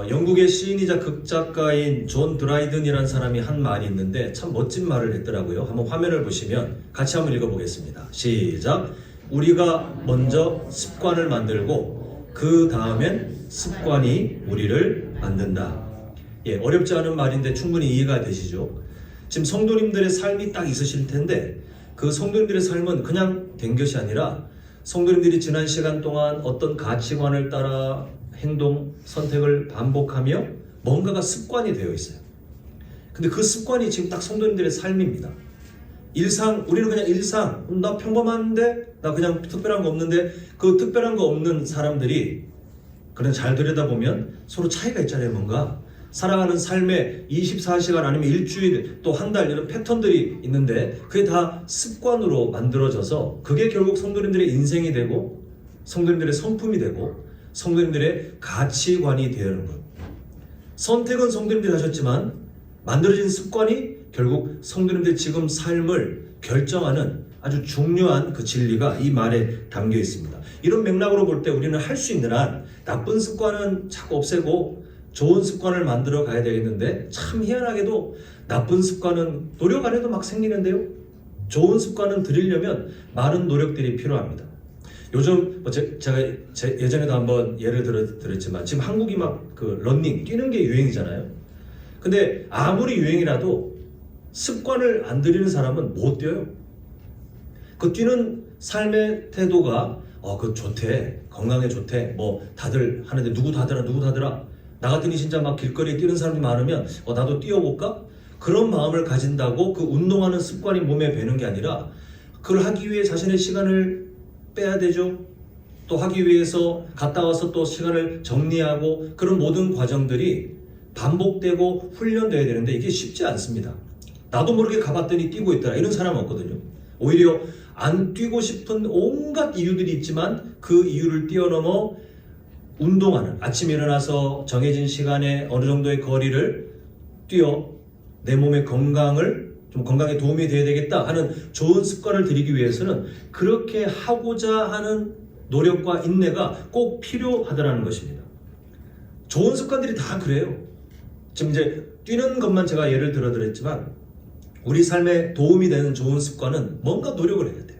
영국의 시인이자 극작가인 존 드라이든이라는 사람이 한 말이 있는데 참 멋진 말을 했더라고요. 한번 화면을 보시면 같이 한번 읽어보겠습니다. 시작! 우리가 먼저 습관을 만들고 그 다음엔 습관이 우리를 만든다. 예, 어렵지 않은 말인데 충분히 이해가 되시죠? 지금 성도님들의 삶이 딱 있으실 텐데 그 성도님들의 삶은 그냥 된 것이 아니라 성도님들이 지난 시간 동안 어떤 가치관을 따라 행동, 선택을 반복하며 뭔가가 습관이 되어 있어요. 근데 그 습관이 지금 딱 성도님들의 삶입니다. 우리는 그냥 일상, 나 평범한데, 나 그냥 특별한 거 없는데, 그 특별한 거 없는 사람들이 그냥 잘 들여다보면 서로 차이가 있잖아요, 뭔가. 살아가는 삶에 24시간 아니면 일주일 또 한 달 이런 패턴들이 있는데 그게 다 습관으로 만들어져서 그게 결국 성도님들의 인생이 되고 성도님들의 성품이 되고 성도님들의 가치관이 되는 것. 선택은 성도님들이 하셨지만 만들어진 습관이 결국 성도님들의 지금 삶을 결정하는 아주 중요한 그 진리가 이 말에 담겨 있습니다. 이런 맥락으로 볼 때 우리는 할 수 있는 한 나쁜 습관은 자꾸 없애고 좋은 습관을 만들어 가야 되겠는데 참 희한하게도 나쁜 습관은 노력 안 해도 막 생기는데요. 좋은 습관은 들이려면 많은 노력들이 필요합니다. 요즘 제가 예전에도 한번 예를 들었지만 지금 한국이 막 그 러닝 뛰는 게 유행이잖아요. 근데 아무리 유행이라도 습관을 안 들이는 사람은 못 뛰어요. 그 뛰는 삶의 태도가 그 좋대, 건강에 좋대, 뭐 다들 하는데 누구 다더라. 나 같으니 진짜 막 길거리에 뛰는 사람이 많으면 나도 뛰어볼까? 그런 마음을 가진다고 그 운동하는 습관이 몸에 배는 게 아니라 그걸 하기 위해 자신의 시간을 빼야 되죠. 또 하기 위해서 갔다 와서 또 시간을 정리하고 그런 모든 과정들이 반복되고 훈련돼야 되는데 이게 쉽지 않습니다. 나도 모르게 가봤더니 뛰고 있더라 이런 사람 없거든요. 오히려 안 뛰고 싶은 온갖 이유들이 있지만 그 이유를 뛰어넘어 운동하는, 아침에 일어나서 정해진 시간에 어느 정도의 거리를 뛰어 내 몸의 건강에 도움이 되어야 되겠다 하는 좋은 습관을 들이기 위해서는 그렇게 하고자 하는 노력과 인내가 꼭 필요하다는 것입니다. 좋은 습관들이 다 그래요. 지금 이제 뛰는 것만 제가 예를 들어 드렸지만 우리 삶에 도움이 되는 좋은 습관은 뭔가 노력을 해야 돼요.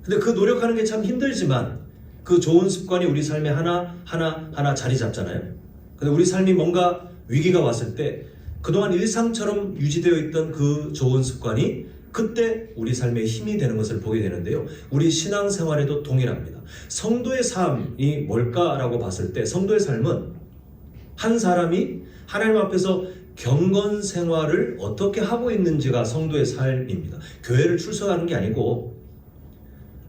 근데 그 노력하는 게 참 힘들지만 그 좋은 습관이 우리 삶에 하나 자리 잡잖아요. 근데 우리 삶이 뭔가 위기가 왔을 때 그동안 일상처럼 유지되어 있던 그 좋은 습관이 그때 우리 삶에 힘이 되는 것을 보게 되는데요. 우리 신앙생활에도 동일합니다. 성도의 삶이 뭘까라고 봤을 때 성도의 삶은 한 사람이 하나님 앞에서 경건 생활을 어떻게 하고 있는지가 성도의 삶입니다. 교회를 출석하는 게 아니고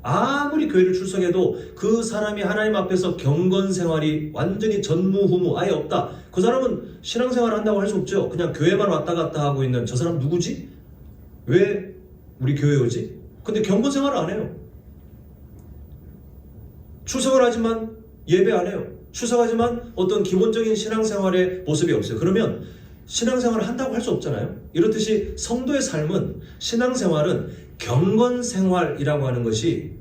아무리 교회를 출석해도 그 사람이 하나님 앞에서 경건 생활이 완전히 전무후무 아예 없다. 그 사람은 신앙생활을 한다고 할 수 없죠. 그냥 교회만 왔다 갔다 하고 있는 저 사람 누구지? 왜 우리 교회 오지? 근데 경건 생활을 안 해요. 출석을 하지만 예배 안 해요. 출석하지만 어떤 기본적인 신앙생활의 모습이 없어요. 그러면 신앙생활을 한다고 할 수 없잖아요. 이렇듯이 성도의 삶은 신앙생활은 경건생활이라고 하는 것이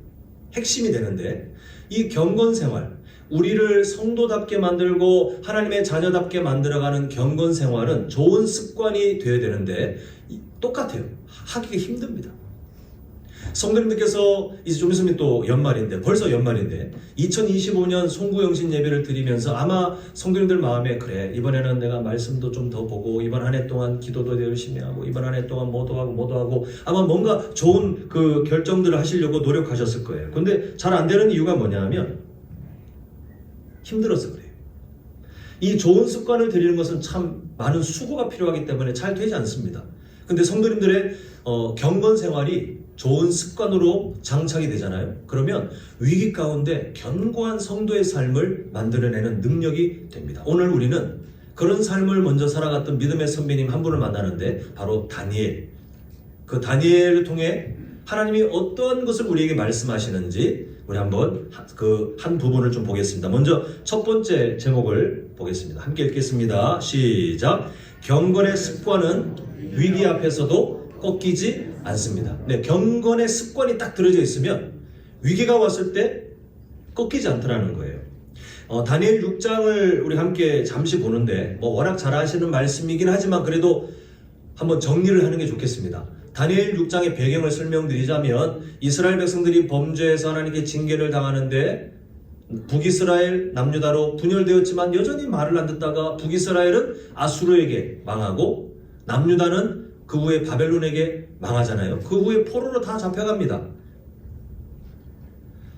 핵심이 되는데 이 경건생활, 우리를 성도답게 만들고 하나님의 자녀답게 만들어가는 경건생활은 좋은 습관이 되어야 되는데 똑같아요. 하기가 힘듭니다. 성도님들께서 이제 좀 있으면 또 벌써 연말인데 2025년 송구영신 예배를 드리면서 아마 성도님들 마음에 그래 이번에는 내가 말씀도 좀 더 보고 이번 한 해 동안 기도도 더 열심히 하고 이번 한 해 동안 뭐도 하고 아마 뭔가 좋은 그 결정들을 하시려고 노력하셨을 거예요. 근데 잘 안 되는 이유가 뭐냐면 힘들어서 그래요. 이 좋은 습관을 들이는 것은 참 많은 수고가 필요하기 때문에 잘 되지 않습니다. 근데 성도님들의 경건 생활이 좋은 습관으로 장착이 되잖아요. 그러면 위기 가운데 견고한 성도의 삶을 만들어내는 능력이 됩니다. 오늘 우리는 그런 삶을 먼저 살아갔던 믿음의 선배님 한 분을 만나는데 바로 다니엘. 그 다니엘을 통해 하나님이 어떠한 것을 우리에게 말씀하시는지 우리 한번 그 한 부분을 좀 보겠습니다. 먼저 첫 번째 제목을 보겠습니다. 함께 읽겠습니다. 시작. 경건의 습관은 위기 앞에서도 꺾이지 않습니다. 네, 경건의 습관이 딱 들어져 있으면 위기가 왔을 때 꺾이지 않더라는 거예요. 다니엘 6장을 우리 함께 잠시 보는데 워낙 잘 아시는 말씀이긴 하지만 그래도 한번 정리를 하는 게 좋겠습니다. 다니엘 6장의 배경을 설명드리자면 이스라엘 백성들이 범죄해서 하나님께 징계를 당하는데 북이스라엘, 남유다로 분열되었지만 여전히 말을 안 듣다가 북이스라엘은 아수르에게 망하고 남유다는 그 후에 바벨론에게 망하잖아요. 그 후에 포로로 다 잡혀갑니다.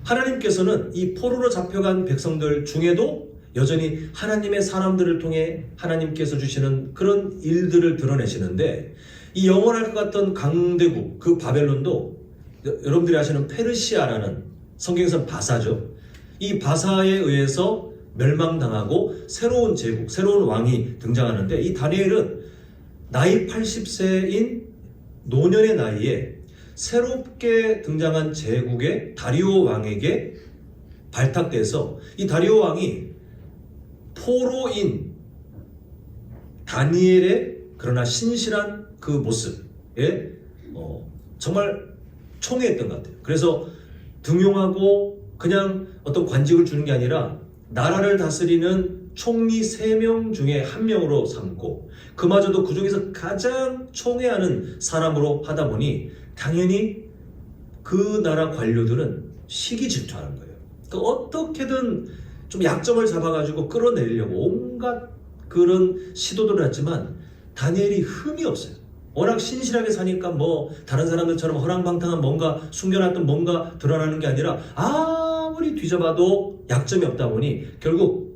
하나님께서는 이 포로로 잡혀간 백성들 중에도 여전히 하나님의 사람들을 통해 하나님께서 주시는 그런 일들을 드러내시는데 이 영원할 것 같던 강대국 그 바벨론도 여러분들이 아시는 페르시아라는 성경에서는 바사죠. 이 바사에 의해서 멸망당하고 새로운 제국, 새로운 왕이 등장하는데 이 다니엘은 나이 80세인 노년의 나이에 새롭게 등장한 제국의 다리오 왕에게 발탁돼서 이 다리오 왕이 포로인 다니엘의 그러나 신실한 그 모습에 정말 총애했던 것 같아요. 그래서 등용하고 그냥 어떤 관직을 주는 게 아니라 나라를 다스리는 총리 3명 중에 1명으로 삼고 그마저도 그 중에서 가장 총애하는 사람으로 하다 보니 당연히 그 나라 관료들은 시기 질투하는 거예요. 그러니까 어떻게든 좀 약점을 잡아가지고 끌어내려고 온갖 그런 시도들을 했지만 다니엘이 흠이 없어요. 워낙 신실하게 사니까 뭐 다른 사람들처럼 허랑방탕한 뭔가 숨겨놨던 뭔가 드러나는 게 아니라 아무리 뒤져봐도 약점이 없다 보니 결국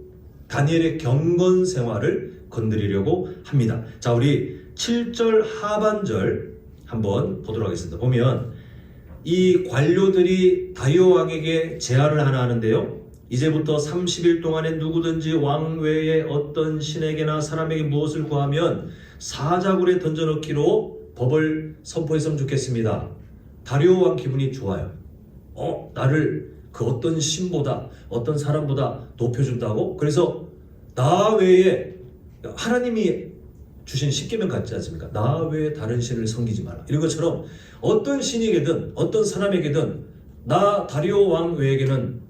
다니엘의 경건 생활을 건드리려고 합니다. 자, 우리 7절 하반절 한번 보도록 하겠습니다. 보면 이 관료들이 다리오 왕에게 제안을 하나 하는데요. 이제부터 30일 동안에 누구든지 왕 외에 어떤 신에게나 사람에게 무엇을 구하면 사자굴에 던져넣기로 법을 선포했으면 좋겠습니다. 다리오 왕 기분이 좋아요. 나를 그 어떤 신보다 어떤 사람보다 높여준다고? 그래서 나 외에 하나님이 주신 십계명 같지 않습니까? 나 외에 다른 신을 섬기지 마라. 이런 것처럼 어떤 신에게든 어떤 사람에게든 나 다리오 왕 외에게는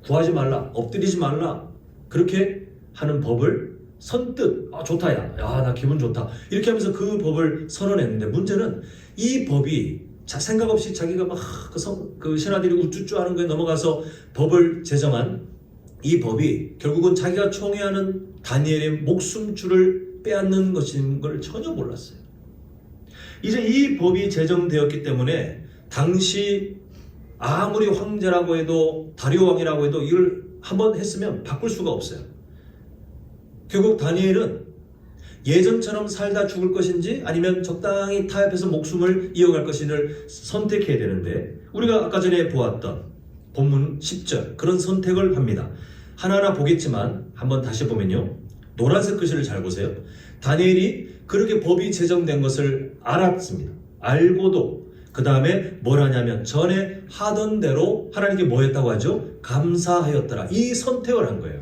구하지 말라, 엎드리지 말라. 그렇게 하는 법을 선뜻 좋다 야 나 기분 좋다 이렇게 하면서 그 법을 선언했는데 문제는 이 법이 생각 없이 자기가 막 그 신하들이 우쭈쭈 하는 거에 넘어가서 법을 제정한 이 법이 결국은 자기가 총애하는 다니엘의 목숨줄을 빼앗는 것인 걸 전혀 몰랐어요. 이제 이 법이 제정되었기 때문에 당시 아무리 황제라고 해도 다리오 왕이라고 해도 이걸 한번 했으면 바꿀 수가 없어요. 결국 다니엘은 예전처럼 살다 죽을 것인지 아니면 적당히 타협해서 목숨을 이어갈 것인지를 선택해야 되는데 우리가 아까 전에 보았던 본문 10절 그런 선택을 합니다. 하나하나 보겠지만 한번 다시 보면요. 노란색 글씨를 잘 보세요. 다니엘이 그렇게 법이 제정된 것을 알았습니다. 알고도 그 다음에 뭘 하냐면 전에 하던 대로 하나님께 뭐 했다고 하죠? 감사하였더라. 이 선택을 한 거예요.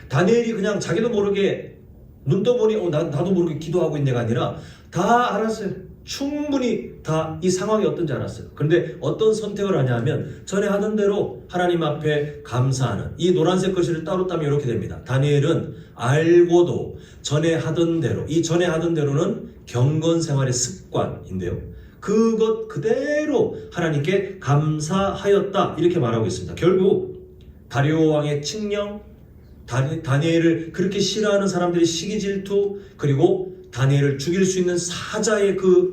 다니엘이 그냥 자기도 모르게 눈 떠보니 나도 모르게 기도하고 있는 게 아니라 다 알았어요. 충분히 다 이 상황이 어떤지 알았어요. 그런데 어떤 선택을 하냐면 전에 하던 대로 하나님 앞에 감사하는 이 노란색 글씨를 따로 따면 이렇게 됩니다. 다니엘은 알고도 전에 하던 대로 이 전에 하던 대로는 경건 생활의 습관인데요. 그것 그대로 하나님께 감사하였다 이렇게 말하고 있습니다. 결국 다리오 왕의 칙령 다니엘을 그렇게 싫어하는 사람들의 시기 질투 그리고 다니엘을 죽일 수 있는 사자의 그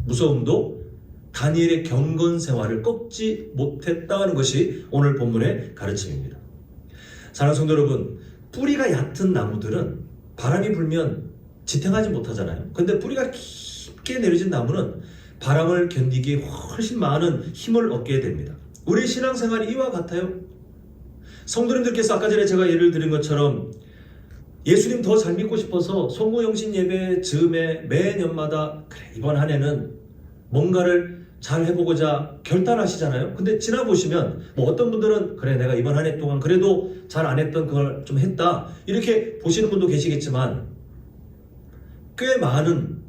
무서움도 다니엘의 경건 생활을 꺾지 못했다는 것이 오늘 본문의 가르침입니다. 사랑하는 성도 여러분, 뿌리가 얕은 나무들은 바람이 불면 지탱하지 못하잖아요. 근데 뿌리가 깊게 내려진 나무는 바람을 견디기에 훨씬 많은 힘을 얻게 됩니다. 우리 신앙생활이 이와 같아요. 성도님들께서 아까 전에 제가 예를 드린 것처럼 예수님 더 잘 믿고 싶어서 송구영신 예배 즈음에 매년마다 그래 이번 한 해는 뭔가를 잘 해보고자 결단하시잖아요. 근데 지나보시면 뭐 어떤 분들은 그래 내가 이번 한 해 동안 그래도 잘 안 했던 그걸 좀 했다 이렇게 보시는 분도 계시겠지만 꽤 많은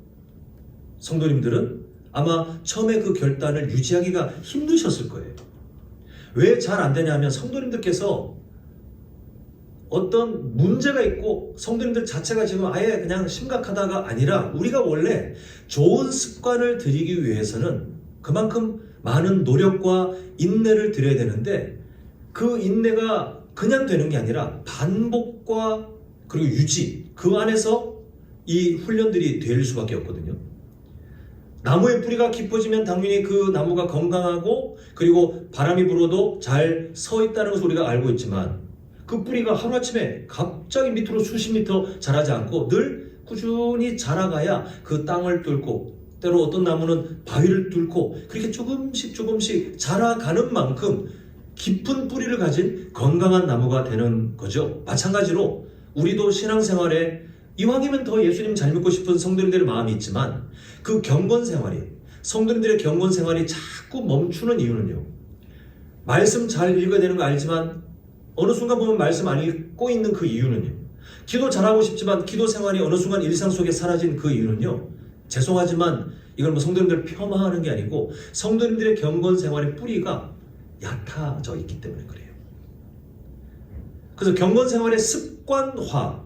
성도님들은 아마 처음에 그 결단을 유지하기가 힘드셨을 거예요. 왜 잘 안 되냐면 성도님들께서 어떤 문제가 있고 성도님들 자체가 지금 아예 그냥 심각하다가 아니라 우리가 원래 좋은 습관을 들이기 위해서는 그만큼 많은 노력과 인내를 들여야 되는데 그 인내가 그냥 되는 게 아니라 반복과 그리고 유지, 그 안에서 이 훈련들이 될 수밖에 없거든요. 나무의 뿌리가 깊어지면 당연히 그 나무가 건강하고 그리고 바람이 불어도 잘 서 있다는 것을 우리가 알고 있지만 그 뿌리가 하루아침에 갑자기 밑으로 수십 미터 자라지 않고 늘 꾸준히 자라가야 그 땅을 뚫고 때로 어떤 나무는 바위를 뚫고 그렇게 조금씩 자라가는 만큼 깊은 뿌리를 가진 건강한 나무가 되는 거죠. 마찬가지로 우리도 신앙생활에 이왕이면 더 예수님 잘 믿고 싶은 성도님들의 마음이 있지만 그 경건생활이 성도님들의 경건생활이 자꾸 멈추는 이유는요. 말씀 잘 읽어야 되는 거 알지만 어느 순간 보면 말씀 안 읽고 있는 그 이유는요. 기도 잘하고 싶지만 기도 생활이 어느 순간 일상 속에 사라진 그 이유는요. 죄송하지만 이건 뭐 성도님들을 폄하하는 게 아니고 성도님들의 경건생활의 뿌리가 얕아져 있기 때문에 그래요. 그래서 경건생활의 습관화,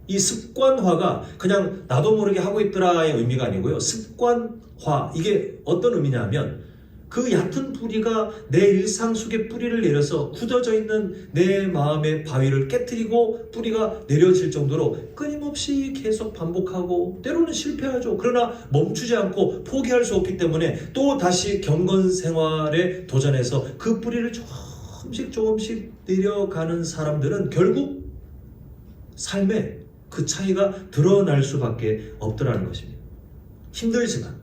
이 습관화가 그냥 나도 모르게 하고 있더라의 의미가 아니고요. 습관화, 이게 어떤 의미냐면 그 얕은 뿌리가 내 일상 속에 뿌리를 내려서 굳어져 있는 내 마음의 바위를 깨트리고 뿌리가 내려질 정도로 끊임없이 계속 반복하고 때로는 실패하죠. 그러나 멈추지 않고 포기할 수 없기 때문에 또 다시 경건 생활에 도전해서 그 뿌리를 조금씩 내려가는 사람들은 결국 삶에 그 차이가 드러날 수밖에 없더라는 것입니다. 힘들지만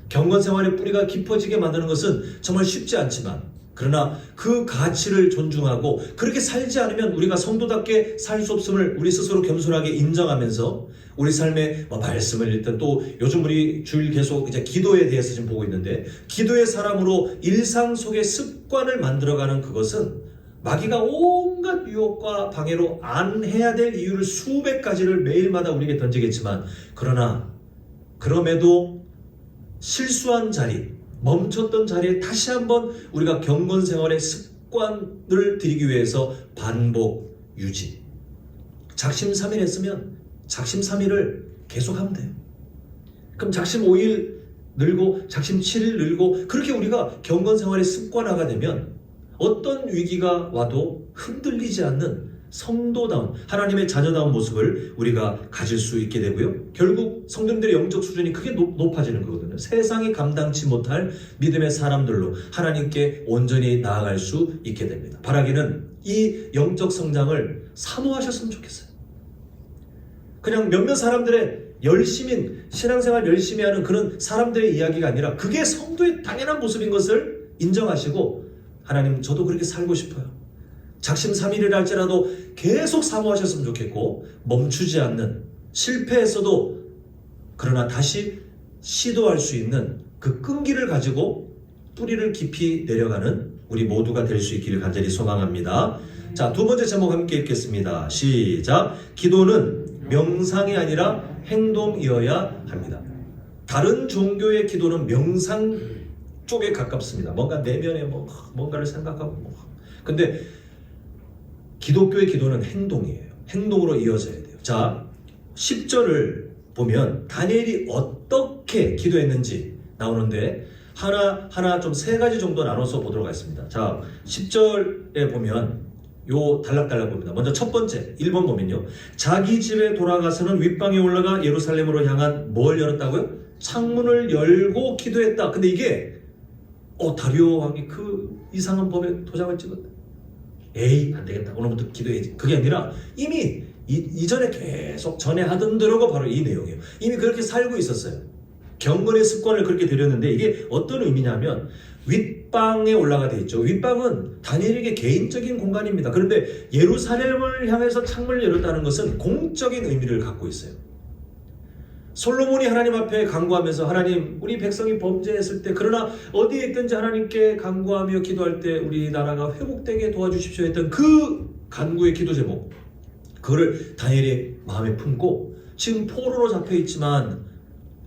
경건생활의 뿌리가 깊어지게 만드는 것은 정말 쉽지 않지만 그러나 그 가치를 존중하고 그렇게 살지 않으면 우리가 성도답게 살 수 없음을 우리 스스로 겸손하게 인정하면서 우리 삶에 말씀을 읽든 또 요즘 우리 주일 계속 이제 기도에 대해서 지금 보고 있는데 기도의 사람으로 일상 속의 습관을 만들어가는 그것은 마귀가 온갖 유혹과 방해로 안 해야 될 이유를 수백 가지를 매일마다 우리에게 던지겠지만 그러나 그럼에도 실수한 자리, 멈췄던 자리에 다시 한번 우리가 경건생활의 습관을 들이기 위해서 반복, 유지. 작심 3일 했으면 작심 3일을 계속하면 돼요. 그럼 작심 5일 늘고 작심 7일 늘고 그렇게 우리가 경건생활의 습관화가 되면 어떤 위기가 와도 흔들리지 않는 성도다운 하나님의 자녀다운 모습을 우리가 가질 수 있게 되고요. 결국 성도님들의 영적 수준이 크게 높아지는 거거든요. 세상이 감당치 못할 믿음의 사람들로 하나님께 온전히 나아갈 수 있게 됩니다. 바라기는 이 영적 성장을 사모하셨으면 좋겠어요. 그냥 몇몇 사람들의 열심인 신앙생활 열심히 하는 그런 사람들의 이야기가 아니라 그게 성도의 당연한 모습인 것을 인정하시고 하나님 저도 그렇게 살고 싶어요. 작심 3일이라 할지라도 계속 사모하셨으면 좋겠고 멈추지 않는 실패했어도 그러나 다시 시도할 수 있는 그 끈기를 가지고 뿌리를 깊이 내려가는 우리 모두가 될 수 있기를 간절히 소망합니다. 자, 두 번째 제목 함께 읽겠습니다. 시작. 기도는 명상이 아니라 행동이어야 합니다. 다른 종교의 기도는 명상 쪽에 가깝습니다. 뭔가 내면에 뭔가를 생각하고 근데 기독교의 기도는 행동이에요. 행동으로 이어져야 돼요. 자, 10절을 보면 다니엘이 어떻게 기도했는지 나오는데 하나 좀 세 가지 정도 나눠서 보도록 하겠습니다. 자, 10절에 보면 요 달락달락 봅니다. 먼저 첫 번째 1번 보면요. 자기 집에 돌아가서는 윗방에 올라가 예루살렘으로 향한 뭘 열었다고요? 창문을 열고 기도했다. 근데 이게 다리오 왕이 그 이상한 법에 도장을 찍었다. 에이 안 되겠다. 오늘부터 기도해야지. 그게 아니라 이미 이전에 계속 전에 하던 대로가 바로 이 내용이에요. 이미 그렇게 살고 있었어요. 경건의 습관을 그렇게 들였는데 이게 어떤 의미냐면 윗방에 올라가 돼 있죠. 윗방은 다니엘에게 개인적인 공간입니다. 그런데 예루살렘을 향해서 창문을 열었다는 것은 공적인 의미를 갖고 있어요. 솔로몬이 하나님 앞에 간구하면서 하나님 우리 백성이 범죄했을 때 그러나 어디에 있든지 하나님께 간구하며 기도할 때 우리 나라가 회복되게 도와주십시오 했던 그 간구의 기도 제목 그거를 다니엘의 마음에 품고 지금 포로로 잡혀 있지만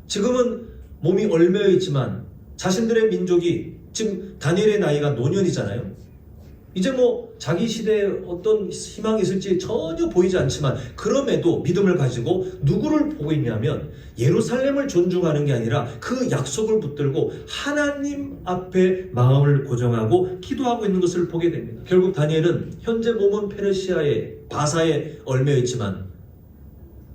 지금은 몸이 얼매여 있지만 자신들의 민족이 지금 다니엘의 나이가 노년이잖아요. 이제 자기 시대에 어떤 희망이 있을지 전혀 보이지 않지만 그럼에도 믿음을 가지고 누구를 보고 있냐면 예루살렘을 존중하는 게 아니라 그 약속을 붙들고 하나님 앞에 마음을 고정하고 기도하고 있는 것을 보게 됩니다. 결국 다니엘은 현재 몸은 페르시아의 바사에 얽매여 있지만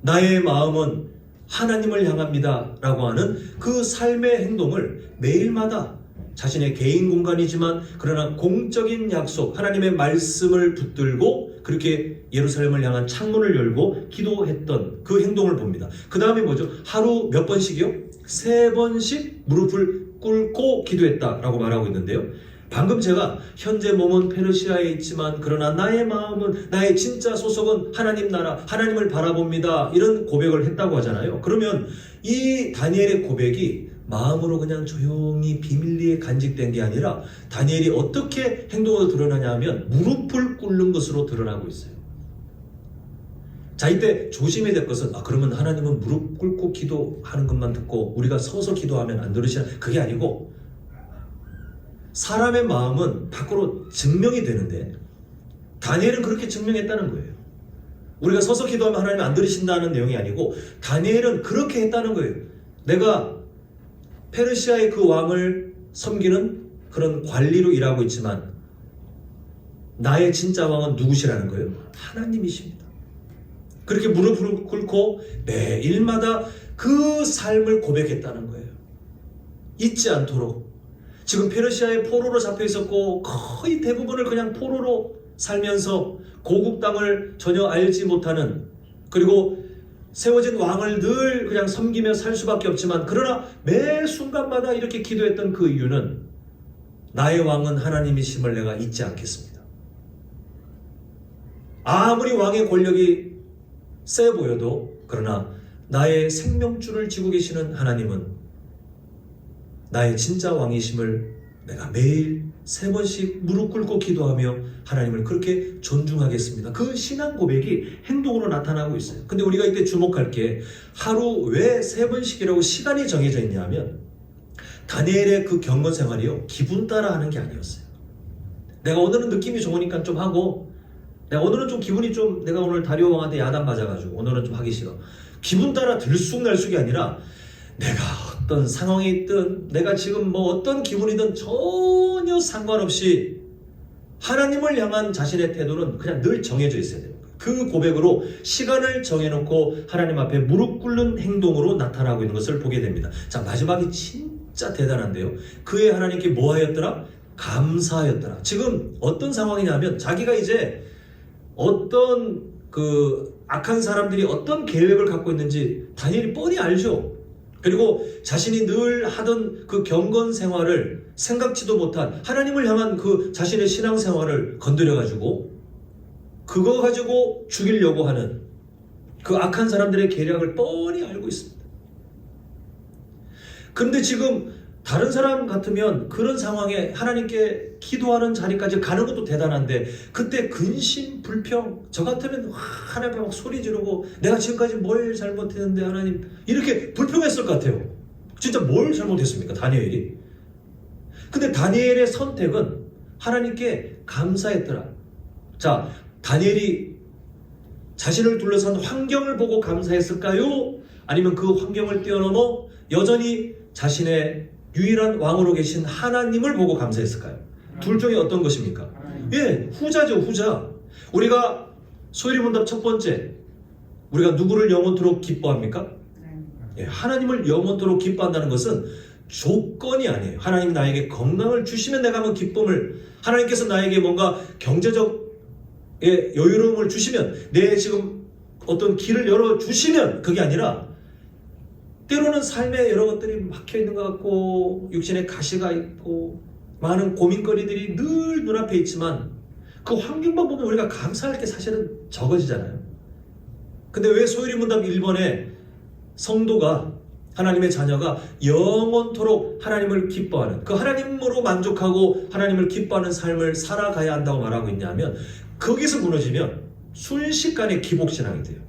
나의 마음은 하나님을 향합니다 라고 하는 그 삶의 행동을 매일마다 자신의 개인 공간이지만 그러나 공적인 약속 하나님의 말씀을 붙들고 그렇게 예루살렘을 향한 창문을 열고 기도했던 그 행동을 봅니다. 그 다음에 뭐죠? 하루 몇 번씩이요? 3번씩 무릎을 꿇고 기도했다라고 말하고 있는데요. 방금 제가 현재 몸은 페르시아에 있지만 그러나 나의 마음은 나의 진짜 소속은 하나님 나라 하나님을 바라봅니다 이런 고백을 했다고 하잖아요. 그러면 이 다니엘의 고백이 마음으로 그냥 조용히 비밀리에 간직된 게 아니라 다니엘이 어떻게 행동으로 드러나냐 하면 무릎을 꿇는 것으로 드러나고 있어요. 자, 이때 조심해야 될 것은 그러면 하나님은 무릎 꿇고 기도하는 것만 듣고 우리가 서서 기도하면 안 들으시나? 그게 아니고 사람의 마음은 밖으로 증명이 되는데 다니엘은 그렇게 증명했다는 거예요. 우리가 서서 기도하면 하나님 안 들으신다는 내용이 아니고 다니엘은 그렇게 했다는 거예요. 내가 페르시아의 그 왕을 섬기는 그런 관리로 일하고 있지만 나의 진짜 왕은 누구시라는 거예요? 하나님이십니다. 그렇게 무릎을 꿇고 매일마다 그 삶을 고백했다는 거예요. 잊지 않도록. 지금 페르시아의 포로로 잡혀 있었고 거의 대부분을 그냥 포로로 살면서 고국 땅을 전혀 알지 못하는 그리고 세워진 왕을 늘 그냥 섬기며 살 수밖에 없지만 그러나 매 순간마다 이렇게 기도했던 그 이유는 나의 왕은 하나님이심을 내가 잊지 않겠습니다. 아무리 왕의 권력이 세 보여도 그러나 나의 생명줄을 쥐고 계시는 하나님은 나의 진짜 왕이심을 내가 매일 3번씩 무릎 꿇고 기도하며 하나님을 그렇게 존중하겠습니다. 그 신앙 고백이 행동으로 나타나고 있어요. 근데 우리가 이때 주목할 게 하루 왜 3번씩이라고 시간이 정해져 있냐면 다니엘의 그 경건 생활이요 기분 따라 하는 게 아니었어요. 내가 오늘은 느낌이 좋으니까 좀 하고 내가 오늘은 좀 기분이 좀 내가 오늘 다리오 왕한테 야단 맞아가지고 오늘은 좀 하기 싫어. 기분 따라 들쑥날쑥이 아니라 내가 어떤 상황에 있든 내가 지금 뭐 어떤 기분이든 전혀 상관없이 하나님을 향한 자신의 태도는 그냥 늘 정해져 있어야 돼요. 그 고백으로 시간을 정해놓고 하나님 앞에 무릎 꿇는 행동으로 나타나고 있는 것을 보게 됩니다. 자, 마지막이 진짜 대단한데요. 그의 하나님께 뭐 하였더라? 감사하였더라. 지금 어떤 상황이냐면 자기가 이제 어떤 그 악한 사람들이 어떤 계획을 갖고 있는지 다니엘이 뻔히 알죠. 그리고 자신이 늘 하던 그 경건 생활을 생각지도 못한 하나님을 향한 그 자신의 신앙 생활을 건드려가지고 그거 가지고 죽이려고 하는 그 악한 사람들의 계략을 뻔히 알고 있습니다. 그런데 지금 다른 사람 같으면 그런 상황에 하나님께 기도하는 자리까지 가는 것도 대단한데 그때 근심, 불평 저 같으면 하나님 앞에 막 소리 지르고 내가 지금까지 뭘 잘못했는데 하나님 이렇게 불평했을 것 같아요. 진짜 뭘 잘못했습니까? 다니엘이. 근데 다니엘의 선택은 하나님께 감사했더라. 자, 다니엘이 자신을 둘러싼 환경을 보고 감사했을까요? 아니면 그 환경을 뛰어넘어 여전히 자신의 유일한 왕으로 계신 하나님을 보고 감사했을까요? 둘 중에 어떤 것입니까? 예, 후자죠, 후자. 우리가 소위문답 첫 번째, 우리가 누구를 영원토록 기뻐합니까? 예, 하나님을 영원토록 기뻐한다는 것은 조건이 아니에요. 하나님이 나에게 건강을 주시면 내가 한번 기쁨을, 하나님께서 나에게 뭔가 경제적 여유로움을 주시면, 내 지금 어떤 길을 열어주시면 그게 아니라 때로는 삶에 여러 것들이 막혀있는 것 같고 육신에 가시가 있고 많은 고민거리들이 늘 눈앞에 있지만 그 환경만 보면 우리가 감사할 게 사실은 적어지잖아요. 근데 왜 소유리문답 1번에 성도가 하나님의 자녀가 영원토록 하나님을 기뻐하는 그 하나님으로 만족하고 하나님을 기뻐하는 삶을 살아가야 한다고 말하고 있냐면 거기서 무너지면 순식간에 기복신앙이 돼요.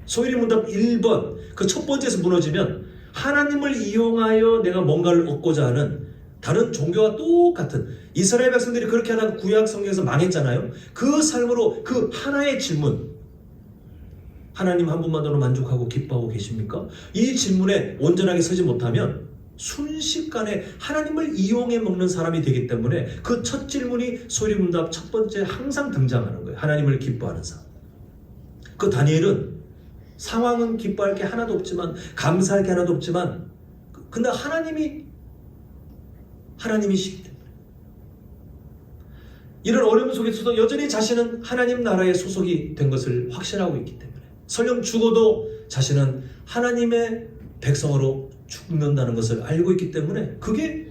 소위리문답 1번 그 첫 번째에서 무너지면 하나님을 이용하여 내가 뭔가를 얻고자 하는 다른 종교와 똑같은 이스라엘 백성들이 그렇게 하다가 구약 성경에서 망했잖아요. 그 삶으로 그 하나의 질문, 하나님 한 분만으로 만족하고 기뻐하고 계십니까? 이 질문에 온전하게 서지 못하면 순식간에 하나님을 이용해 먹는 사람이 되기 때문에 그 첫 질문이 소리문답 첫 번째 항상 등장하는 거예요. 하나님을 기뻐하는 사람. 그 다니엘은 상황은 기뻐할 게 하나도 없지만, 감사할 게 하나도 없지만, 근데 하나님이시기 때문에 이런 어려움 속에서도 여전히 자신은 하나님 나라의 소속이 된 것을 확신하고 있기 때문에, 설령 죽어도 자신은 하나님의 백성으로 죽는다는 것을 알고 있기 때문에 그게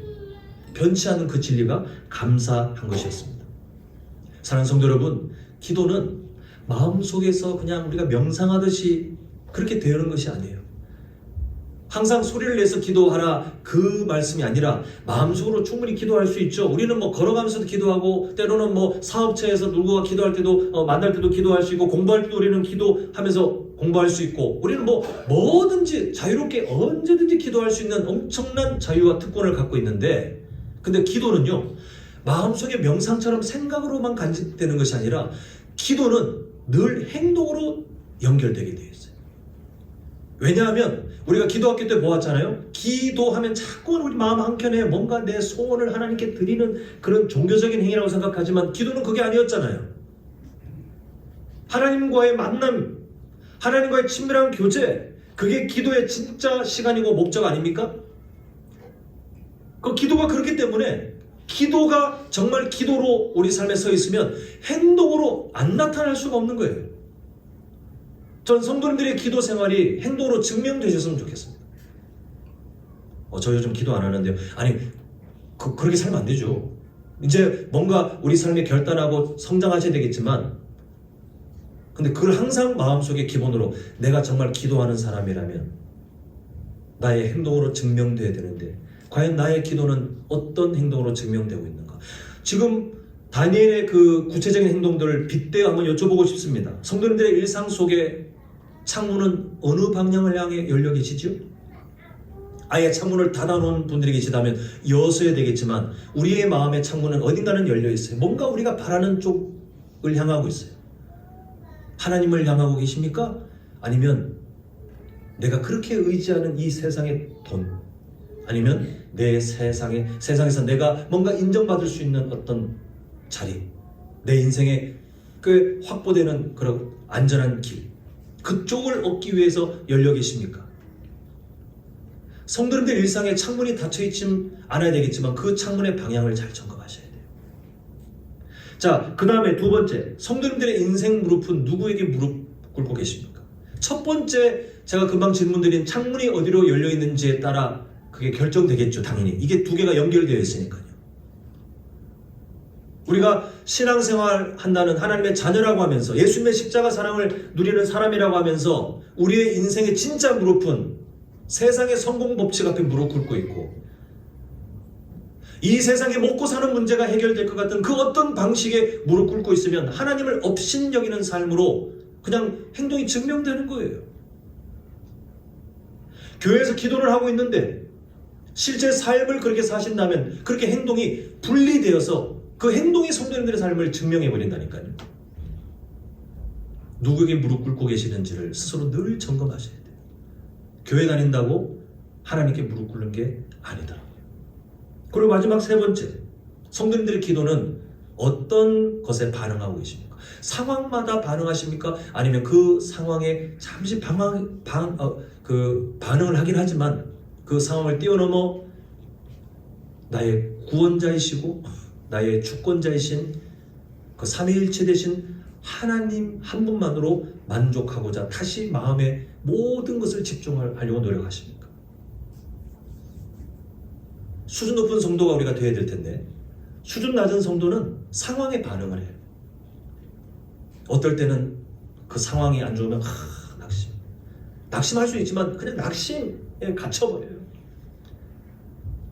변치 않은 그 진리가 감사한 것이었습니다. 사랑하는 성도 여러분, 기도는 마음속에서 그냥 우리가 명상하듯이 그렇게 되는 것이 아니에요. 항상 소리를 내서 기도하라 그 말씀이 아니라 마음속으로 충분히 기도할 수 있죠. 우리는 뭐 걸어가면서도 기도하고, 때로는 뭐 사업체에서 누구와 기도할 때도 만날 때도 기도할 수 있고, 공부할 때도 우리는 기도하면서 공부할 수 있고, 우리는 뭐 뭐든지 자유롭게 언제든지 기도할 수 있는 엄청난 자유와 특권을 갖고 있는데, 근데 기도는요, 마음속에 명상처럼 생각으로만 간직되는 것이 아니라 기도는 늘 행동으로 연결되게 되어 있어요. 왜냐하면 우리가 기도학교 때 보았잖아요. 기도하면 자꾸 우리 마음 한켠에 뭔가 내 소원을 하나님께 드리는 그런 종교적인 행위라고 생각하지만, 기도는 그게 아니었잖아요. 하나님과의 만남, 하나님과의 친밀한 교제, 그게 기도의 진짜 시간이고 목적 아닙니까? 그 기도가 그렇기 때문에, 기도가 정말 기도로 우리 삶에 서 있으면 행동으로 안 나타날 수가 없는 거예요. 전 성도님들의 기도 생활이 행동으로 증명되셨으면 좋겠습니다. 저 요즘 기도 안 하는데요. 아니, 그렇게 살면 안 되죠. 이제 뭔가 우리 삶에 결단하고 성장하셔야 되겠지만, 근데 그걸 항상 마음속에 기본으로 내가 정말 기도하는 사람이라면 나의 행동으로 증명돼야 되는데, 과연 나의 기도는 어떤 행동으로 증명되고 있는가? 지금 다니엘의 그 구체적인 행동들을 빗대어 한번 여쭤보고 싶습니다. 성도님들의 일상 속에 창문은 어느 방향을 향해 열려 계시죠? 아예 창문을 닫아놓은 분들이 계시다면 여셔야 되겠지만, 우리의 마음의 창문은 어딘가는 열려 있어요. 뭔가 우리가 바라는 쪽을 향하고 있어요. 하나님을 향하고 계십니까? 아니면 내가 그렇게 의지하는 이 세상의 돈, 아니면 내 세상에서 내가 뭔가 인정받을 수 있는 어떤 자리, 내 인생에 그 확보되는 그런 안전한 길, 그쪽을 얻기 위해서 열려 계십니까? 성도님들 일상에 창문이 닫혀있지 않아야 되겠지만 그 창문의 방향을 잘 점검하셔야 돼요. 자, 그 다음에 두 번째, 성도님들의 인생 무릎은 누구에게 무릎 꿇고 계십니까? 첫 번째, 제가 금방 질문드린 창문이 어디로 열려 있는지에 따라 그게 결정되겠죠. 당연히 이게 두 개가 연결되어 있으니까요. 우리가 신앙생활 한다는 하나님의 자녀라고 하면서, 예수님의 십자가 사랑을 누리는 사람이라고 하면서, 우리의 인생의 진짜 무릎은 세상의 성공 법칙 앞에 무릎 꿇고 있고, 이 세상에 먹고 사는 문제가 해결될 것 같은 그 어떤 방식에 무릎 꿇고 있으면 하나님을 업신여기는 삶으로 그냥 행동이 증명되는 거예요. 교회에서 기도를 하고 있는데 실제 삶을 그렇게 사신다면 그렇게 행동이 분리되어서 그 행동이 성도님들의 삶을 증명해버린다니까요. 누구에게 무릎 꿇고 계시는지를 스스로 늘 점검하셔야 돼요. 교회 다닌다고 하나님께 무릎 꿇는 게 아니더라고요. 그리고 마지막 세 번째, 성도님들의 기도는 어떤 것에 반응하고 계십니까? 상황마다 반응하십니까? 아니면 그 상황에 잠시 반응을 하긴 하지만 그 상황을 뛰어넘어 나의 구원자이시고 나의 주권자이신 그 삼위일체 되신 하나님 한 분만으로 만족하고자 다시 마음의 모든 것을 집중하려고 노력하십니까? 수준 높은 성도가 우리가 되어야 될 텐데, 수준 낮은 성도는 상황에 반응을 해요. 어떨 때는 그 상황이 안 좋으면 낙심할 수 있지만 그냥 낙심에 갇혀버려요.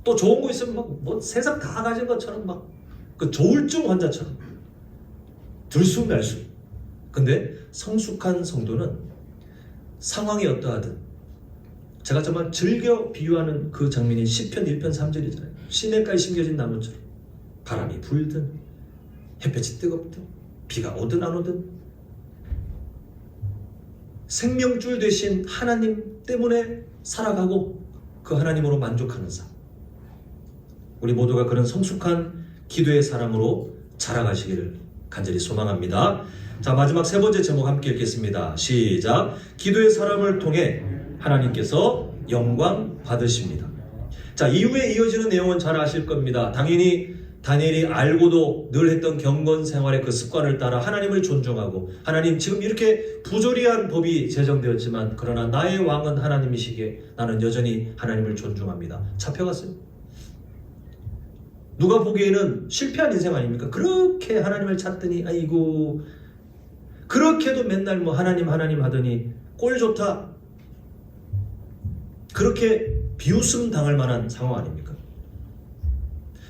또 좋은 거 있으면 뭐 세상 다 가진 것처럼 그 조울증 환자처럼 들쑥날쑥. 근데 성숙한 성도는 상황이 어떠하든 제가 정말 즐겨 비유하는 그 장면이 시편 1편 3절이잖아요. 시냇가에 심겨진 나무처럼 바람이 불든 햇볕이 뜨겁든 비가 오든 안 오든 생명줄 되신 하나님 때문에 살아가고 그 하나님으로 만족하는 삶. 우리 모두가 그런 성숙한 기도의 사람으로 자라가시기를 간절히 소망합니다. 자, 마지막 세 번째 제목 함께 읽겠습니다. 시작. 기도의 사람을 통해 하나님께서 영광 받으십니다. 자, 이후에 이어지는 내용은 잘 아실 겁니다. 당연히 다니엘이 알고도 늘 했던 경건 생활의 그 습관을 따라 하나님을 존중하고, 하나님 지금 이렇게 부조리한 법이 제정되었지만 그러나 나의 왕은 하나님이시기에 나는 여전히 하나님을 존중합니다. 잡혀갔어요. 누가 보기에는 실패한 인생 아닙니까? 그렇게 하나님을 찾더니 아이고, 그렇게도 맨날 뭐 하나님 하더니 꼴 좋다, 그렇게 비웃음 당할 만한 상황 아닙니까?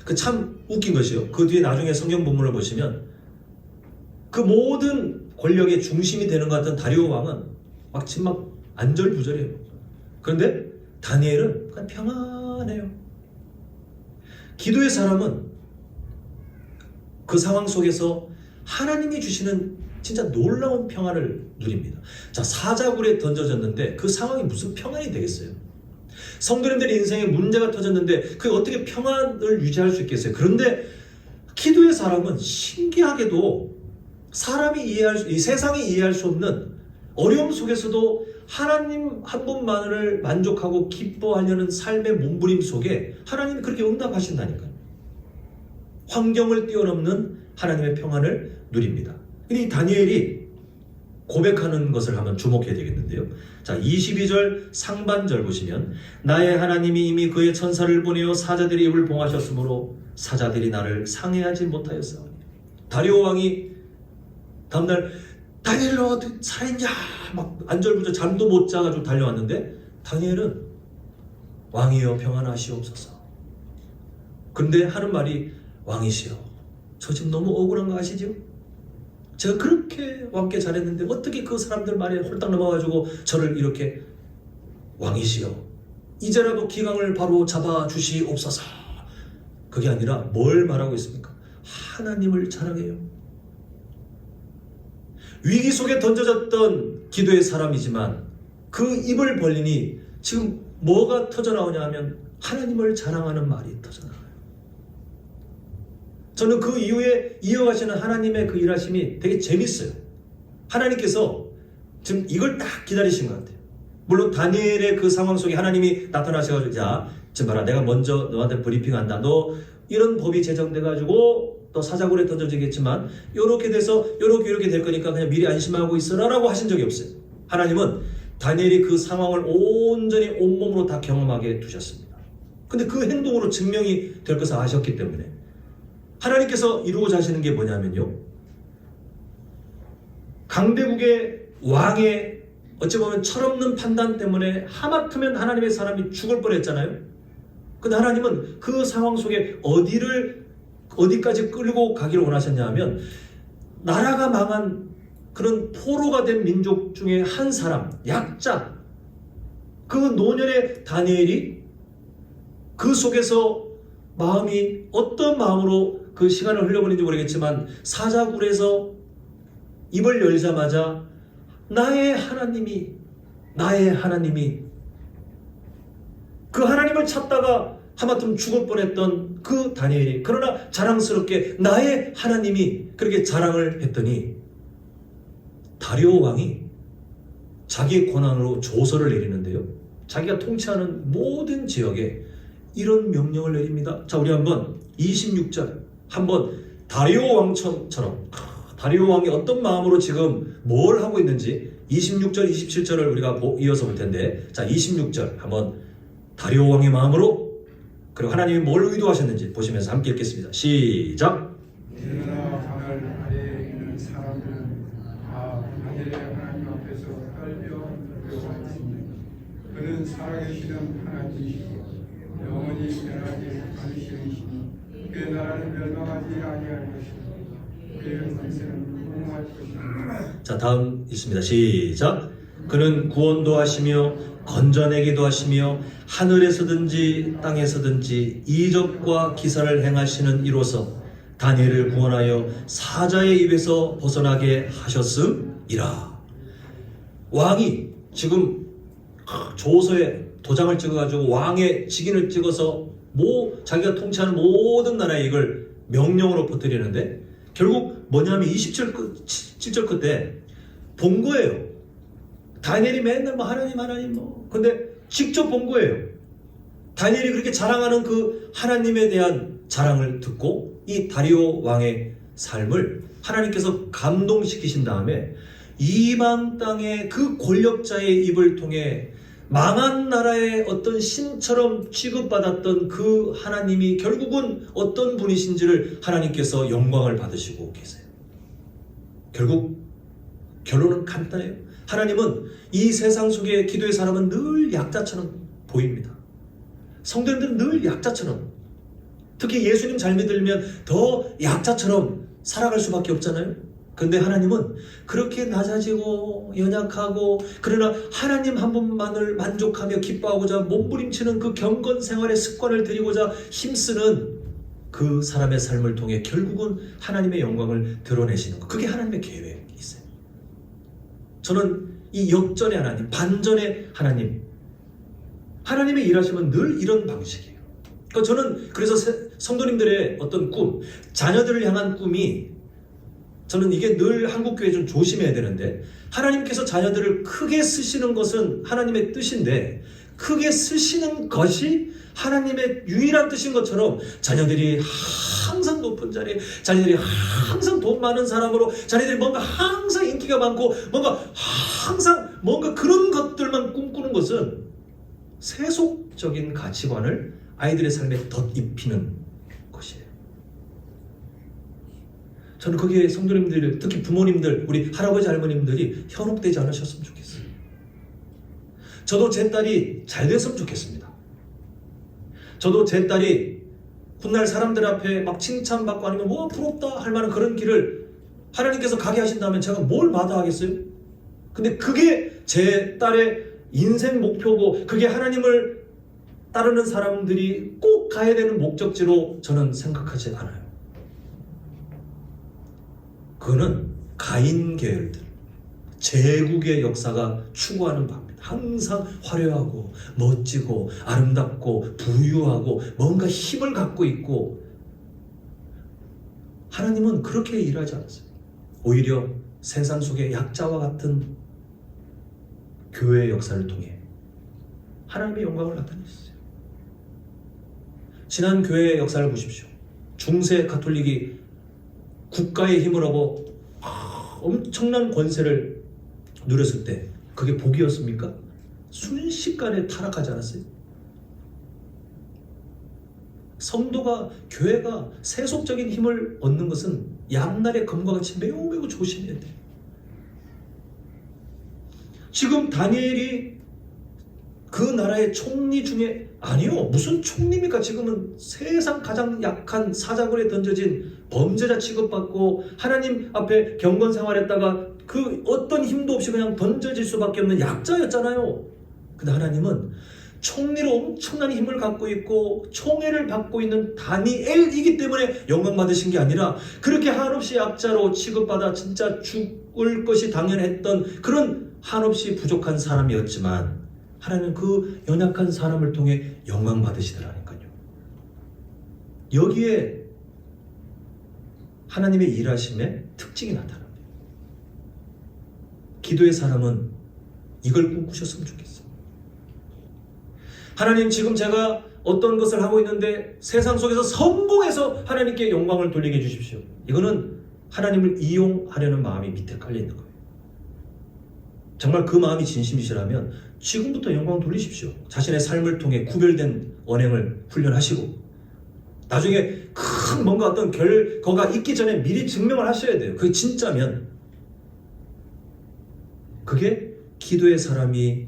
그 참 웃긴 것이요, 그 뒤에 나중에 성경 본문을 보시면 그 모든 권력의 중심이 되는 것 같은 다리오 왕은 막 안절부절해요. 그런데 다니엘은 그냥 평안해요. 기도의 사람은 그 상황 속에서 하나님이 주시는 진짜 놀라운 평안을 누립니다. 자, 사자굴에 던져졌는데 그 상황이 무슨 평안이 되겠어요? 성도님들의 인생에 문제가 터졌는데 그게 어떻게 평안을 유지할 수 있겠어요? 그런데 기도의 사람은 신기하게도 이 세상이 이해할 수 없는 어려움 속에서도 하나님 한 분만을 만족하고 기뻐하려는 삶의 몸부림 속에 하나님이 그렇게 응답하신다니까요. 환경을 뛰어넘는 하나님의 평안을 누립니다. 이 다니엘이 고백하는 것을 한번 주목해야 되겠는데요. 자, 22절 상반절 보시면 나의 하나님이 이미 그의 천사를 보내어 사자들의 입을 봉하셨으므로 사자들이 나를 상해하지 못하였사오니. 다리오 왕이 다음날 다니엘 너 살아있냐 막 안절부절 잠도 못 자가지고 달려왔는데 다니엘은 왕이여 평안하시옵소서. 근데 하는 말이 왕이시여 저 지금 너무 억울한 거 아시죠? 제가 그렇게 왕께 잘했는데 어떻게 그 사람들 말에 홀딱 넘어가지고 저를 이렇게, 왕이시여 이제라도 기강을 바로 잡아주시옵소서. 그게 아니라 뭘 말하고 있습니까? 하나님을 자랑해요. 위기 속에 던져졌던 기도의 사람이지만 그 입을 벌리니 지금 뭐가 터져나오냐 하면 하나님을 자랑하는 말이 터져나와요. 저는 그 이후에 이어가시는 하나님의 그 일하심이 되게 재밌어요. 하나님께서 지금 이걸 딱 기다리신 것 같아요. 물론 다니엘의 그 상황 속에 하나님이 나타나셔가지고 자, 지금 봐라, 내가 먼저 너한테 브리핑한다. 너 이런 법이 제정돼가지고 또 사자굴에 던져지겠지만 요렇게 돼서 요렇게 될 거니까 그냥 미리 안심하고 있어라 라고 하신 적이 없어요. 하나님은 다니엘이 그 상황을 온전히 온몸으로 다 경험하게 두셨습니다. 근데 그 행동으로 증명이 될 것을 아셨기 때문에 하나님께서 이루고자 하시는 게 뭐냐면요, 강대국의 왕의 어찌 보면 철없는 판단 때문에 하마터면 하나님의 사람이 죽을 뻔했잖아요. 근데 하나님은 그 상황 속에 어디까지 끌고 가기를 원하셨냐 하면 나라가 망한 그런 포로가 된 민족 중에 한 사람, 약자, 그 노년의 다니엘이 그 속에서 마음이 어떤 마음으로 그 시간을 흘려보낸지 모르겠지만 사자굴에서 입을 열자마자 나의 하나님이 그 하나님을 찾다가 하마터면 죽을 뻔했던 그 다니엘이 그러나 자랑스럽게 나의 하나님이 그렇게 자랑을 했더니 다리오 왕이 자기의 권한으로 조서를 내리는데요, 자기가 통치하는 모든 지역에 이런 명령을 내립니다. 자, 우리 한번 26절 한번 다리오 왕처럼 다리오 왕이 어떤 마음으로 지금 뭘 하고 있는지 26절 27절을 우리가 이어서 볼 텐데, 자 26절 한번 다리오 왕의 마음으로 그리고 하나님이 뭘 의도하셨는지 보시면서 함께 읽겠습니다. 시작. 내가 하늘 아래에 있는 사람들은 다 하늘의 하나님 앞에서 떨며 두려워하시니 그는 살아계시는 하나님이시고 영원히 변하지 않으시니시니 그의 나라는 멸망하지 아니할 것이고 그의 권세는 무궁할 것이니. 자, 다음 있습니다. 시작. 그는 구원도 하시며 건져내기도 하시며 하늘에서든지 땅에서든지 이적과 기사를 행하시는 이로서 다니엘을 구원하여 사자의 입에서 벗어나게 하셨음이라. 왕이 지금 조서에 도장을 찍어가지고 왕의 직인을 찍어서 자기가 통치하는 모든 나라에 이걸 명령으로 퍼뜨리는데, 결국 뭐냐면 27절 끝에 본 거예요. 다니엘이 맨날 하나님 근데 직접 본 거예요. 다니엘이 그렇게 자랑하는 그 하나님에 대한 자랑을 듣고 이 다리오 왕의 삶을 하나님께서 감동시키신 다음에 이방 땅의 그 권력자의 입을 통해 망한 나라의 어떤 신처럼 취급받았던 그 하나님이 결국은 어떤 분이신지를 하나님께서 영광을 받으시고 계세요. 결국 결론은 간단해요. 하나님은 이 세상 속에 기도의 사람은 늘 약자처럼 보입니다. 성도님들은 늘 약자처럼, 특히 예수님 잘 믿으면 더 약자처럼 살아갈 수밖에 없잖아요. 근데 하나님은 그렇게 낮아지고 연약하고, 그러나 하나님 한 분만을 만족하며 기뻐하고자 몸부림치는 그 경건 생활의 습관을 들이고자 힘쓰는 그 사람의 삶을 통해 결국은 하나님의 영광을 드러내시는 것, 그게 하나님의 계획이 있어요. 저는 이 역전의 하나님, 반전의 하나님의 일하시면 늘 이런 방식이에요. 그러니까 저는 그래서 성도님들의 어떤 꿈, 자녀들을 향한 꿈이, 저는 이게 늘 한국교회 좀 조심해야 되는데, 하나님께서 자녀들을 크게 쓰시는 것은 하나님의 뜻인데, 크게 쓰시는 것이 하나님의 유일한 뜻인 것처럼 자녀들이 항상 높은 자리에, 자녀들이 항상 돈 많은 사람으로, 자녀들이 뭔가 항상 인기가 많고 뭔가 항상 뭔가 그런 것들만 꿈꾸는 것은 세속적인 가치관을 아이들의 삶에 덧입히는 것이에요. 저는 거기에 성도님들, 특히 부모님들, 우리 할아버지 할머님들이 현혹되지 않으셨으면 좋겠어요. 저도 제 딸이 잘 됐으면 좋겠습니다. 저도 제 딸이 훗날 사람들 앞에 막 칭찬받고 아니면 부럽다 할 만한 그런 길을 하나님께서 가게 하신다면 제가 뭘 마다하겠어요? 근데 그게 제 딸의 인생 목표고, 그게 하나님을 따르는 사람들이 꼭 가야 되는 목적지로 저는 생각하지 않아요. 그거는 가인 계열들, 제국의 역사가 추구하는 바입니다. 항상 화려하고 멋지고 아름답고 부유하고 뭔가 힘을 갖고 있고, 하나님은 그렇게 일하지 않았어요. 오히려 세상 속의 약자와 같은 교회의 역사를 통해 하나님의 영광을 나타내셨어요. 지난 교회의 역사를 보십시오. 중세 가톨릭이 국가의 힘을 얻어 엄청난 권세를 누렸을 때 그게 복이었습니까? 순식간에 타락하지 않았어요? 성도가, 교회가 세속적인 힘을 얻는 것은 양날의 검과 같이 매우 매우 조심해야 돼요. 지금 다니엘이 그 나라의 총리 중에, 아니요, 무슨 총리입니까? 지금은 세상 가장 약한 사자굴에 던져진 범죄자 취급받고 하나님 앞에 경건 생활했다가 그 어떤 힘도 없이 그냥 던져질 수밖에 없는 약자였잖아요. 근데 하나님은 총리로 엄청난 힘을 갖고 있고 총애를 받고 있는 다니엘이기 때문에 영광 받으신 게 아니라, 그렇게 한없이 약자로 취급받아 진짜 죽을 것이 당연했던 그런 한없이 부족한 사람이었지만, 하나님은 그 연약한 사람을 통해 영광 받으시더라니까요. 여기에 하나님의 일하심의 특징이 나타납니다. 기도의 사람은 이걸 꿈꾸셨으면 좋겠어요. 하나님, 지금 제가 어떤 것을 하고 있는데 세상 속에서 성공해서 하나님께 영광을 돌리게 해주십시오. 이거는 하나님을 이용하려는 마음이 밑에 깔려있는 거예요. 정말 그 마음이 진심이시라면 지금부터 영광 돌리십시오. 자신의 삶을 통해 구별된 언행을 훈련하시고, 나중에 큰 뭔가 어떤 결과가 있기 전에 미리 증명을 하셔야 돼요. 그게 진짜면. 그게 기도의 사람이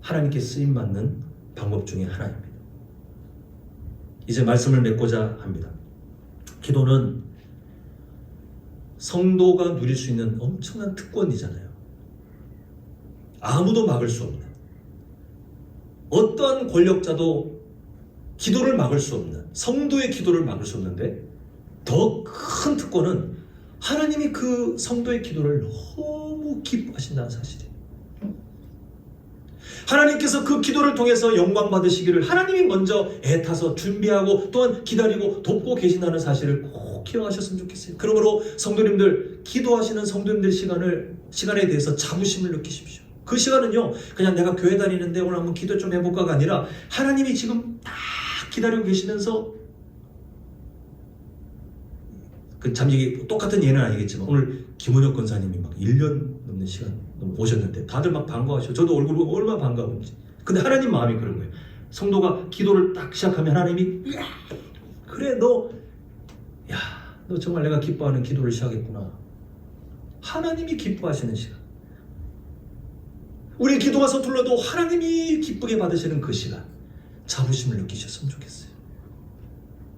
하나님께 쓰임받는 방법 중에 하나입니다. 이제 말씀을 맺고자 합니다. 기도는 성도가 누릴 수 있는 엄청난 특권이잖아요. 아무도 막을 수 없는, 어떠한 권력자도 기도를 막을 수 없는, 성도의 기도를 막을 수 없는데 더 큰 특권은 하나님이 그 성도의 기도를 너무 기뻐하신다는 사실이에요. 하나님께서 그 기도를 통해서 영광 받으시기를 하나님이 먼저 애타서 준비하고 또한 기다리고 돕고 계신다는 사실을 꼭 기억하셨으면 좋겠어요. 그러므로 성도님들, 기도하시는 성도님들 시간에 대해서 자부심을 느끼십시오. 그 시간은요, 그냥 내가 교회 다니는데 오늘 한번 기도 좀 해볼까가 아니라 하나님이 지금 딱 기다리고 계시면서, 참 이게 똑같은 예는 아니겠지만 오늘 김원혁 권사님이 막 1년 넘는 시간 오셨는데 다들 막 반가워하시고 저도 얼굴 보고 얼마나 반가운지. 근데 하나님 마음이 그런 거예요. 성도가 기도를 딱 시작하면 하나님이 그래 너 정말 내가 기뻐하는 기도를 시작했구나. 하나님이 기뻐하시는 시간. 우리 기도가 서툴러도 하나님이 기쁘게 받으시는 그 시간, 자부심을 느끼셨으면 좋겠어요.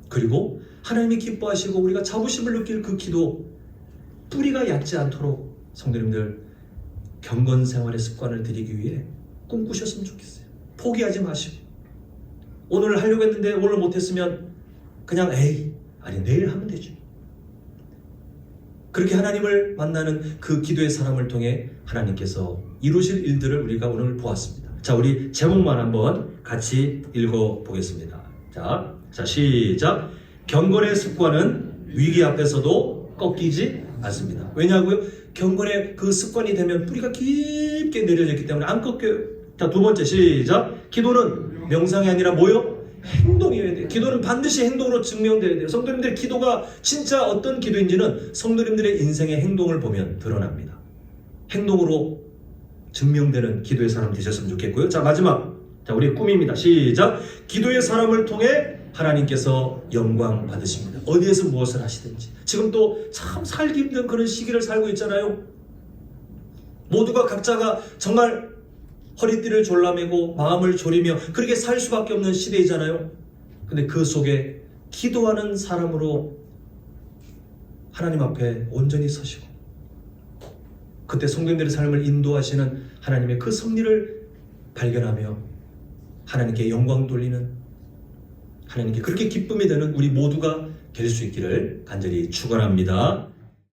그리고 하나님이 기뻐하시고 우리가 자부심을 느낄 그 기도, 뿌리가 얕지 않도록 성도님들 경건 생활의 습관을 들이기 위해 꿈꾸셨으면 좋겠어요. 포기하지 마시고, 오늘 하려고 했는데 오늘 못했으면 그냥 아니 내일 하면 되지. 그렇게 하나님을 만나는 그 기도의 사람을 통해 하나님께서 이루실 일들을 우리가 오늘 보았습니다. 자, 우리 제목만 한번 같이 읽어보겠습니다. 자, 시작. 경건의 습관은 위기 앞에서도 꺾이지 않습니다. 왜냐고요? 경건의 그 습관이 되면 뿌리가 깊게 내려졌기 때문에 안 꺾여요. 자, 두 번째 시작. 기도는 명상이 아니라 뭐요? 행동이어야 돼요. 기도는 반드시 행동으로 증명돼야 돼요. 성도님들 기도가 진짜 어떤 기도인지는 성도님들의 인생의 행동을 보면 드러납니다. 행동으로 증명되는 기도의 사람 되셨으면 좋겠고요. 자, 마지막. 자, 우리의 꿈입니다. 시작. 기도의 사람을 통해 하나님께서 영광 받으십니다. 어디에서 무엇을 하시든지. 지금 또 참 살기 힘든 그런 시기를 살고 있잖아요. 모두가 각자가 정말 허리띠를 졸라매고 마음을 졸이며 그렇게 살 수밖에 없는 시대이잖아요. 근데 그 속에 기도하는 사람으로 하나님 앞에 온전히 서시고 그때 성도님들의 삶을 인도하시는 하나님의 그 섭리를 발견하며 하나님께 영광 돌리는, 하나님께 그렇게 기쁨이 되는 우리 모두가 될 수 있기를 간절히 축원합니다.